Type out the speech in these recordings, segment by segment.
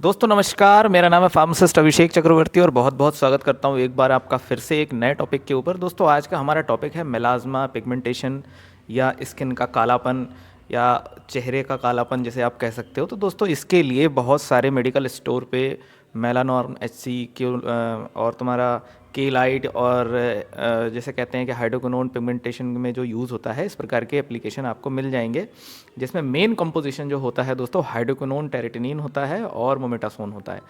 दोस्तों नमस्कार, मेरा नाम है फार्मासिस्ट अभिषेक चक्रवर्ती और बहुत बहुत स्वागत करता हूँ एक बार आपका फिर से एक नए टॉपिक के ऊपर। दोस्तों आज का हमारा टॉपिक है मेलाज़्मा, पिगमेंटेशन या स्किन का कालापन या चेहरे का कालापन जैसे आप कह सकते हो। तो दोस्तों इसके लिए बहुत सारे मेडिकल स्टोर पे मेलानॉर्म एचसी क्यू और तुम्हारा के लाइट और जैसे कहते हैं कि हाइड्रोक्विनोन पिगमेंटेशन में जो यूज़ होता है, इस प्रकार के एप्लीकेशन आपको मिल जाएंगे, जिसमें मेन कंपोजिशन जो होता है दोस्तों हाइड्रोक्विनोन, टेरेटिनिन होता है और मोमेटासोन होता है।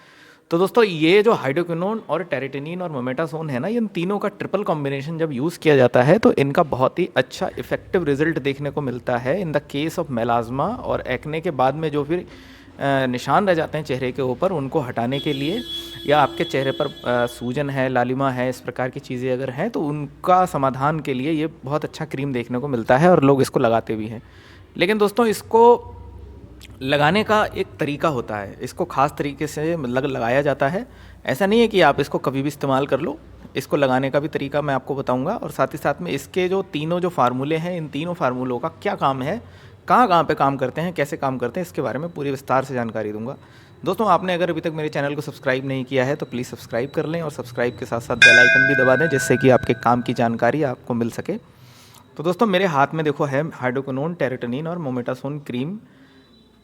तो दोस्तों ये जो हाइड्रोक्विनोन और टेरेटिनिन और मोमेटासोन है ना, इन तीनों का ट्रिपल कॉम्बिनेशन जब यूज़ किया जाता है तो इनका बहुत ही अच्छा इफेक्टिव रिजल्ट देखने को मिलता है इन द केस ऑफ मेलाज़्मा और एक्ने के बाद में जो फिर निशान रह जाते हैं चेहरे के ऊपर, उनको हटाने के लिए, या आपके चेहरे पर सूजन है, लालिमा है, इस प्रकार की चीज़ें अगर हैं तो उनका समाधान के लिए ये बहुत अच्छा क्रीम देखने को मिलता है और लोग इसको लगाते भी हैं। लेकिन दोस्तों इसको लगाने का एक तरीका होता है, इसको ख़ास तरीके से लगाया जाता है। ऐसा नहीं है कि आप इसको कभी भी इस्तेमाल कर लो। इसको लगाने का भी तरीका मैं आपको बताऊंगा और साथ ही साथ में इसके जो तीनों जो फार्मूले हैं, इन तीनों फार्मूलों का क्या काम है, कहाँ कहाँ पे काम करते हैं, कैसे काम करते हैं, इसके बारे में पूरी विस्तार से जानकारी दूंगा। दोस्तों आपने अगर अभी तक मेरे चैनल को सब्सक्राइब नहीं किया है तो प्लीज़ सब्सक्राइब कर लें और सब्सक्राइब के साथ साथ बेल आइकन भी दबा दें, जिससे कि आपके काम की जानकारी आपको मिल सके। तो दोस्तों मेरे हाथ में देखो है हाइड्रोक्विनोन, टेरेटिनिन और मोमेटासोन क्रीम,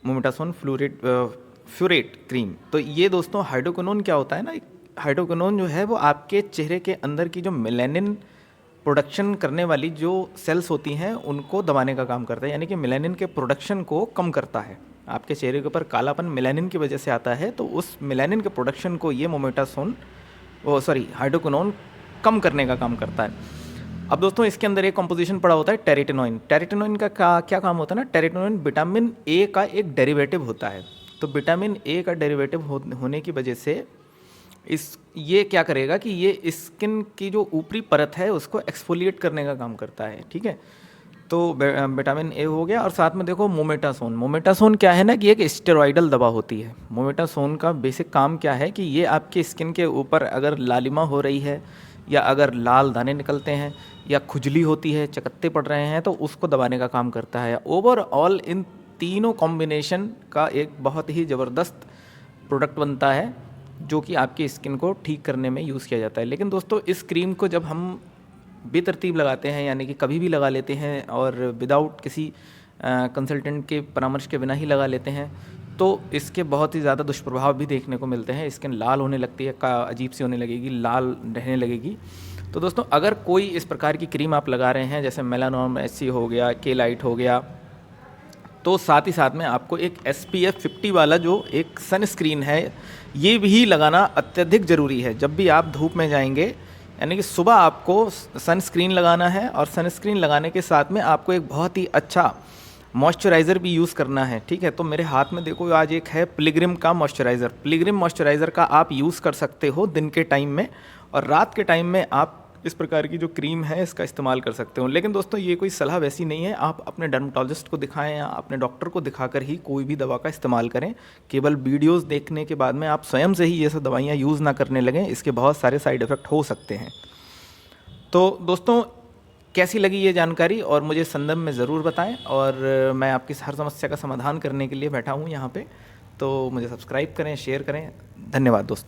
मोमेटासोन फ्यूरेट क्रीम। तो ये दोस्तों हाइड्रोक्विनोन क्या होता है ना, हाइड्रोक्विनोन जो है वो आपके चेहरे के अंदर की जो मेलानिन प्रोडक्शन करने वाली जो सेल्स होती हैं उनको दबाने का काम करता है, यानी कि मेलानिन के प्रोडक्शन को कम करता है। आपके चेहरे के ऊपर कालापन मेलानिन की वजह से आता है, तो उस मेलानिन के प्रोडक्शन को ये हाइड्रोक्विनोन कम करने का काम करता है। अब दोस्तों इसके अंदर एक कंपोजिशन पड़ा होता है टेरेटिनोइन। टेरेटिनोइन का क्या काम होता है ना, टेरेटिनोइन विटामिन ए का एक डेरिवेटिव होता है। तो विटामिन ए का डेरिवेटिव होने की वजह से ये क्या करेगा कि ये स्किन की जो ऊपरी परत है उसको एक्सफोलिएट करने का काम करता है, ठीक है। तो विटामिन ए हो गया और साथ में देखो मोमेटासोन। मोमेटासोन क्या है ना कि एक स्टेरॉइडल दवा होती है। मोमेटासोन का बेसिक काम क्या है कि ये आपके स्किन के ऊपर अगर लालिमा हो रही है या अगर लाल दाने निकलते हैं या खुजली होती है, चकत्ते पड़ रहे हैं, तो उसको दबाने का काम करता है। ओवरऑल इन तीनों कॉम्बिनेशन का एक बहुत ही ज़बरदस्त प्रोडक्ट बनता है जो कि आपकी स्किन को ठीक करने में यूज़ किया जाता है। लेकिन दोस्तों इस क्रीम को जब हम बेतरतीब लगाते हैं, यानी कि कभी भी लगा लेते हैं और विदाउट किसी कंसल्टेंट के परामर्श के बिना ही लगा लेते हैं, तो इसके बहुत ही ज़्यादा दुष्प्रभाव भी देखने को मिलते हैं। स्किन लाल होने लगती है, अजीब सी होने लगेगी, लाल रहने लगेगी। तो दोस्तों अगर कोई इस प्रकार की क्रीम आप लगा रहे हैं, जैसे मेलानॉर्म एचसी हो गया, के लाइट हो गया, तो साथ ही साथ में आपको एक SPF 50 वाला जो एक सनस्क्रीन है, ये भी लगाना अत्यधिक ज़रूरी है। जब भी आप धूप में जाएंगे, यानी कि सुबह आपको सनस्क्रीन लगाना है और सनस्क्रीन लगाने के साथ में आपको एक बहुत ही अच्छा मॉइस्चराइज़र भी यूज़ करना है, ठीक है। तो मेरे हाथ में देखो आज एक है पिलग्रिम का मॉइस्चराइज़र। पिलग्रिम मॉइस्चराइज़र का आप यूज़ कर सकते हो दिन के टाइम में, और रात के टाइम में आप इस प्रकार की जो क्रीम है इसका इस्तेमाल कर सकते हो। लेकिन दोस्तों ये कोई सलाह वैसी नहीं है, आप अपने डर्मेटोलॉजिस्ट को दिखाएं या अपने डॉक्टर को दिखाकर ही कोई भी दवा का इस्तेमाल करें। केवल वीडियोस देखने के बाद में आप स्वयं से ही ये सब दवाइयाँ यूज़ ना करने लगें, इसके बहुत सारे साइड इफ़ेक्ट हो सकते हैं। तो दोस्तों कैसी लगी ये जानकारी और मुझे संदर्भ में ज़रूर बताएं, और मैं आपकी हर समस्या का समाधान करने के लिए बैठा हूँ यहाँ पे। तो मुझे सब्सक्राइब करें, शेयर करें। धन्यवाद दोस्तों।